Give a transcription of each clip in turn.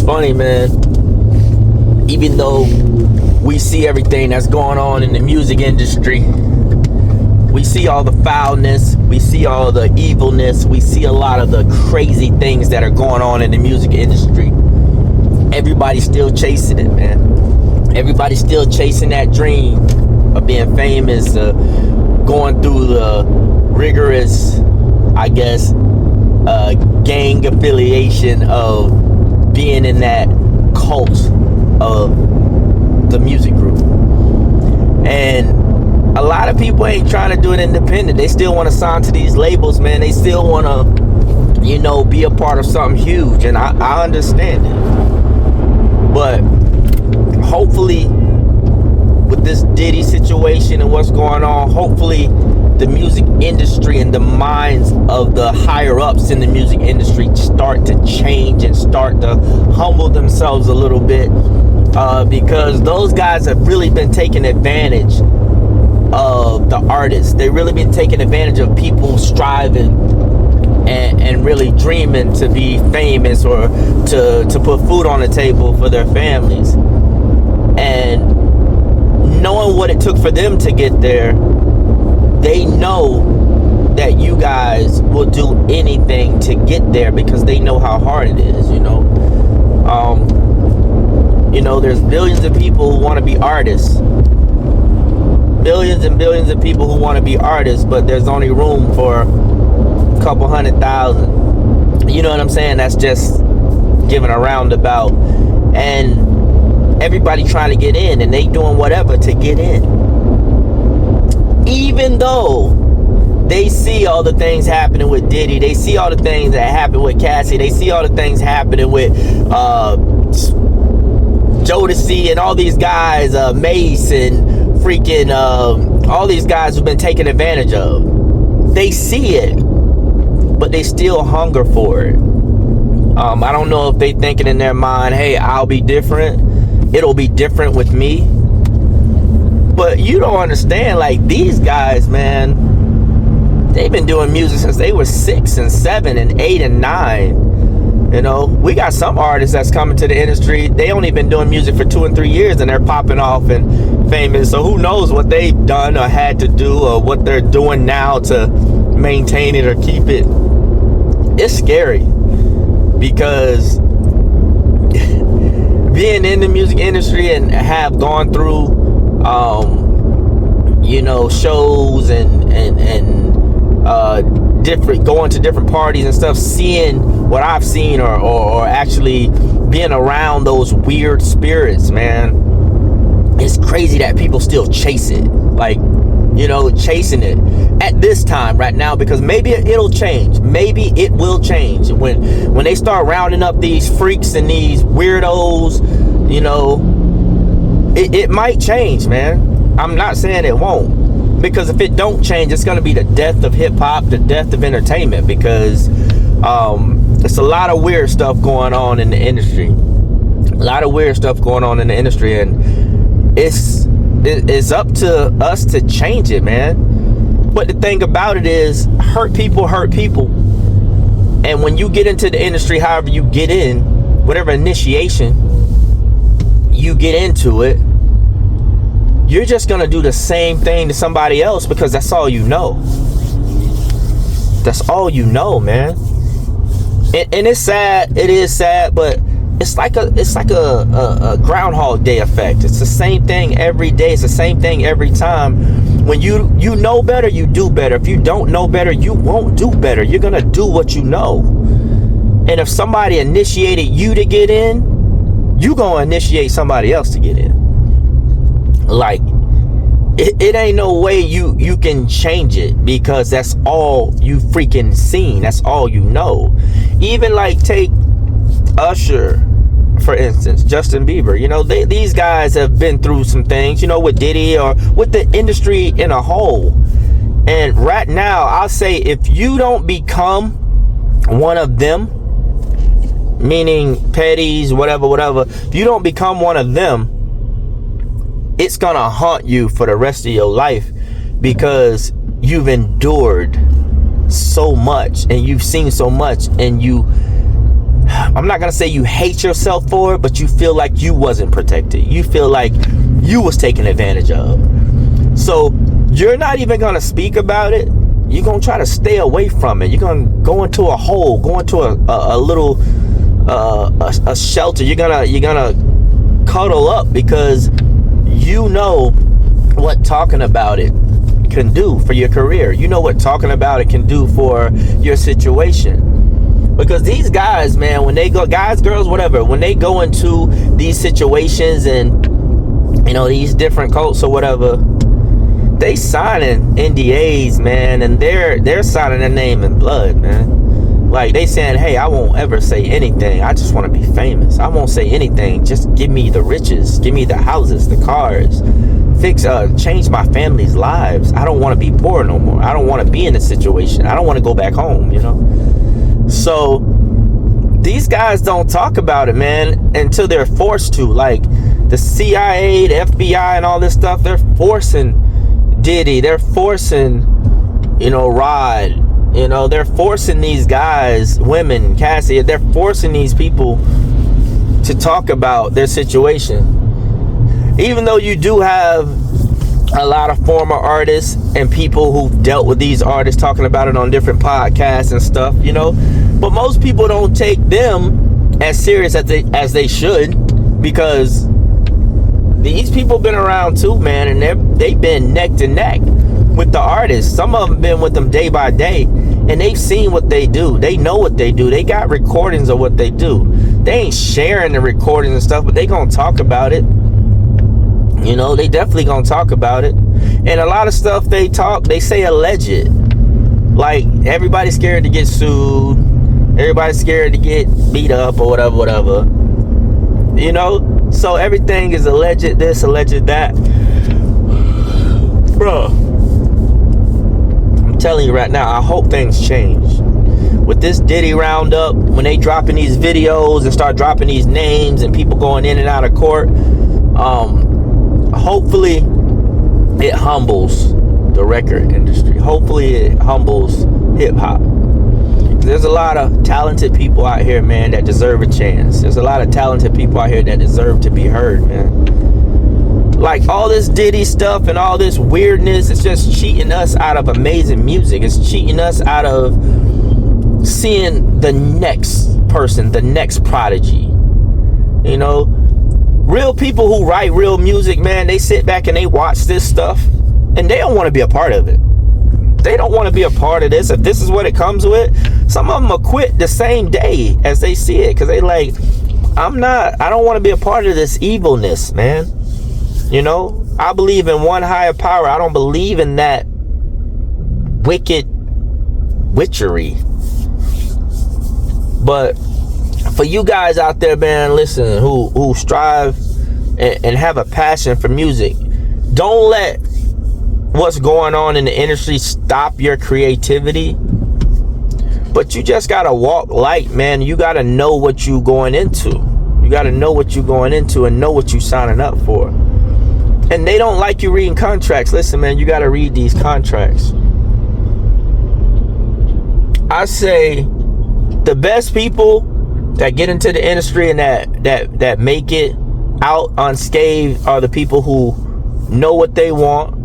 funny, man. Even though we see everything that's going on in the music industry, we see all the foulness, we see all the evilness, we see a lot of the crazy things that are going on in the music industry. Everybody's still chasing it, man. Everybody's still chasing that dream of being famous, going through the rigorous, I guess, gang affiliation of being in that cult of the music group. And a lot of people ain't trying to do it independent. They still want to sign to these labels, man. They still want to, you know, be a part of something huge. And I understand it. But hopefully, with this Diddy situation and what's going on, hopefully the music industry and the minds of the higher ups in the music industry start to change and start to humble themselves a little bit, because those guys have really been taking advantage of the artists. They've really been taking advantage of people striving and really dreaming to be famous or to put food on the table for their families. And knowing what it took for them to get there, they know that you guys will do anything to get there because they know how hard it is, you know. There's billions of people who want to be artists. Billions and billions of people who want to be artists, but there's only room for a couple 100,000. You know what I'm saying? That's just giving a roundabout. And everybody trying to get in, and they doing whatever to get in. Even though they see all the things happening with Diddy, they see all the things that happen with Cassie, they see all the things happening with Jodeci and all these guys, Mace and freaking all these guys who've been taken advantage of. They see it, but they still hunger for it. I don't know if they thinking in their mind, hey, I'll be different. It'll be different with me. But you don't understand, like, these guys, man, they've been doing music since they were 6 and 7 and 8 and 9. You know, we got some artists that's coming to the industry, they only been doing music for 2 and 3 years and they're popping off and famous. So who knows what they've done or had to do or what they're doing now to maintain it or keep it. It's scary because being in the music industry and have gone through shows and different, going to different parties and stuff, seeing what I've seen or actually being around those weird spirits, man, it's crazy that people still chase it, like, you know, chasing it at this time right now, because maybe it'll change. Maybe it will change when they start rounding up these freaks and these weirdos, you know, it might change, man. I'm not saying it won't, because if it don't change, it's going to be the death of hip-hop, the death of entertainment, because it's a lot of weird stuff going on in the industry. A lot of weird stuff going on in the industry, and it's up to us to change it, man. But the thing about it is, hurt people. And when you get into the industry, however you get in, whatever initiation you get into it, you're just gonna do the same thing to somebody else because that's all you know. That's all you know, man. And it's sad. It is sad, but it's like a Groundhog Day effect. It's the same thing every day. It's the same thing every time. When you know better, you do better. If you don't know better, you won't do better. You're gonna do what you know. And if somebody initiated you to get in, you gonna initiate somebody else to get in. Like, it ain't no way you can change it, because that's all you freaking seen. That's all you know. Even like, take Usher, for instance, Justin Bieber. You know, these guys have been through some things, you know, with Diddy or with the industry in a whole. And right now, I'll say, if you don't become one of them, meaning Petty's, whatever, if you don't become one of them, it's gonna haunt you for the rest of your life, because you've endured so much and you've seen so much, and I'm not gonna say you hate yourself for it, but you feel like you wasn't protected. You feel like you was taken advantage of. So you're not even gonna speak about it. You're gonna try to stay away from it. You're gonna go into a hole, go into a little a shelter. You're gonna cuddle up because you know what talking about it can do for your career. You know what talking about it can do for your situation. Because these guys, man, when they go, guys, girls, whatever, when they go into these situations and, you know, these different cults or whatever, they signing NDAs, man, and they're signing their name in blood, man. Like, they saying, hey, I won't ever say anything. I just want to be famous. I won't say anything. Just give me the riches. Give me the houses, the cars. Change my family's lives. I don't want to be poor no more. I don't want to be in this situation. I don't want to go back home, you know? So these guys don't talk about it, man, until they're forced to. Like the CIA, the FBI, and all this stuff, they're forcing Diddy, they're forcing, you know, Rod, you know, they're forcing these guys, women, Cassie, they're forcing these people to talk about their situation. Even though you do have a lot of former artists and people who've dealt with these artists talking about it on different podcasts and stuff, you know, but most people don't take them as serious as they should, because these people been around too, man, and they've been neck to neck with the artists. Some of them been with them day by day, and they've seen what they do. They know what they do. They got recordings of what they do. They ain't sharing the recordings and stuff, but they gonna talk about it. You know, they definitely gonna talk about it. And a lot of stuff they say alleged. Like, everybody's scared to get sued. Everybody's scared to get beat up or whatever. You know? So everything is alleged this, alleged that. Bro, I'm telling you right now, I hope things change. With this Diddy roundup, when they dropping these videos and start dropping these names and people going in and out of court, hopefully it humbles the record industry. Hopefully it humbles hip-hop. There's a lot of talented people out here, man, that deserve a chance. There's a lot of talented people out here that deserve to be heard, man. Like, all this Diddy stuff and all this weirdness, it's just cheating us out of amazing music. It's cheating us out of seeing the next person, the next prodigy. You know, real people who write real music, man, they sit back and they watch this stuff and they don't want to be a part of it. They don't want to be a part of this. If this is what it comes with, some of them will quit the same day as they see it, because they like, I don't want to be a part of this evilness, man. You know, I believe in one higher power. I don't believe in that wicked witchery. But for you guys out there, man, listen, who strive and have a passion for music, don't let what's going on in the industry stop your creativity. But you just gotta walk light, man. You gotta know what you going into. You gotta know what you going into and know what you signing up for. And they don't like you reading contracts. Listen, man, you gotta read these contracts. I say the best people that get into the industry and that make it out unscathed are the people who know what they want,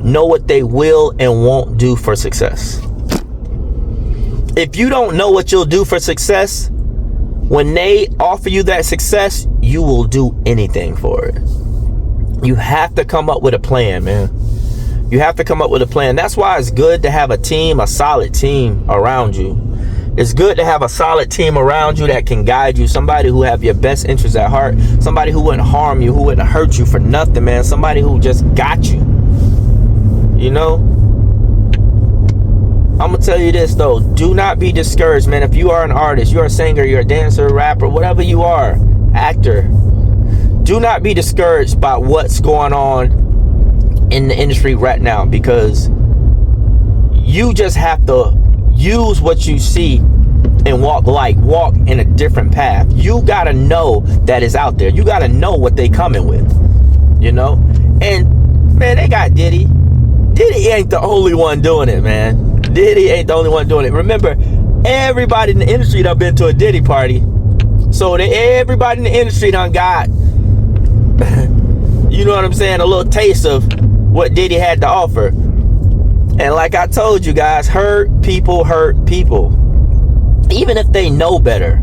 know what they will and won't do for success. If you don't know what you'll do for success, when they offer you that success, you will do anything for it. You have to come up with a plan, man. You have to come up with a plan. That's why it's good to have a team, a solid team around you. It's good to have a solid team around you that can guide you. Somebody who have your best interests at heart. Somebody who wouldn't harm you, who wouldn't hurt you for nothing, man. Somebody who just got you. You know? I'm going to tell you this, though. Do not be discouraged, man. If you are an artist, you're a singer, you're a dancer, rapper, whatever you are, actor, do not be discouraged by what's going on in the industry right now, because you just have to use what you see and walk in a different path. You got to know that is out there. You got to know what they coming with, you know? And, man, they got Diddy. Diddy ain't the only one doing it, man. Diddy ain't the only one doing it. Remember, Everybody in the industry done been to a Diddy party. So everybody in the industry done got, you know what I'm saying, a little taste of what Diddy had to offer. And like I told you guys, hurt people. Even if they know better,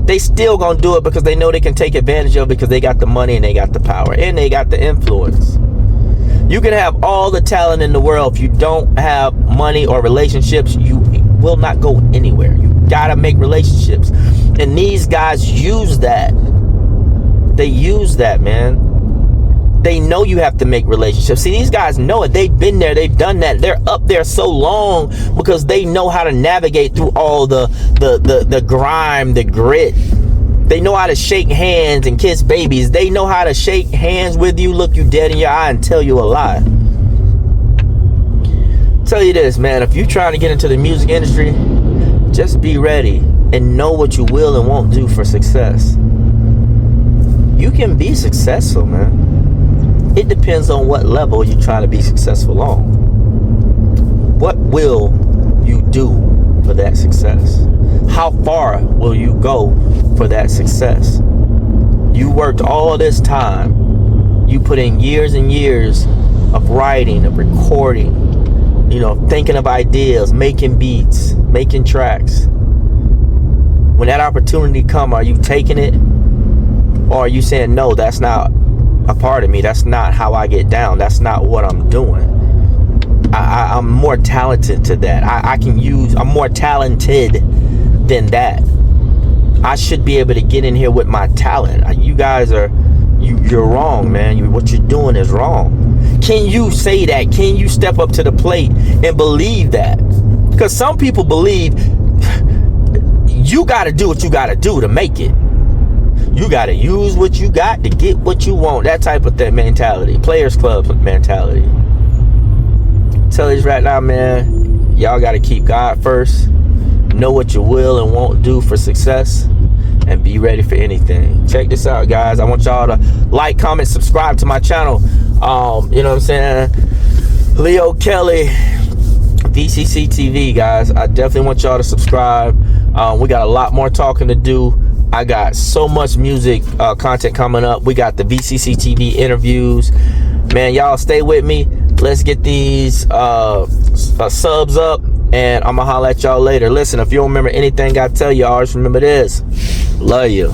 they still gonna do it because they know they can take advantage of it, because they got the money and they got the power and they got the influence. You can have all the talent in the world. If you don't have money or relationships, you will not go anywhere. You gotta make relationships. And these guys use that. They use that, man. They know you have to make relationships. See, these guys know it. They've been there. They've done that. They're up there so long because they know how to navigate through all the grime, the grit. They know how to shake hands and kiss babies. They know how to shake hands with you, look you dead in your eye, and tell you a lie. Tell you this, man. If you're trying to get into the music industry, just be ready and know what you will and won't do for success. You can be successful, man. It depends on what level you're trying to be successful on. What will you do for that success? How far will you go for that success? You worked all this time. You put in years and years of writing, of recording, thinking of ideas, making beats, making tracks. When that opportunity comes, are you taking it? Or are you saying, no, that's not a part of me. That's not how I get down. That's not what I'm doing. I'm more talented to that. I'm more talented than that. I should be able to get in here with my talent. You guys you're wrong, man. What you're doing is wrong. Can you say that? Can you step up to the plate and believe that? Because some people believe you got to do what you got to do to make it. You got to use what you got to get what you want. That type of mentality. Players Club mentality. Tell you right now, man, y'all got to keep God first. Know what you will and won't do for success. And be ready for anything. Check this out, guys. I want y'all to like, comment, subscribe to my channel. You know what I'm saying? Leo Kelly, VCC TV, guys. I definitely want y'all to subscribe. We got a lot more talking to do. I got so much music content coming up. We got the VCC TV interviews. Man, y'all stay with me. Let's get these subs up, and I'm gonna holler at y'all later. Listen, if you don't remember anything I tell you, always remember this. Love you.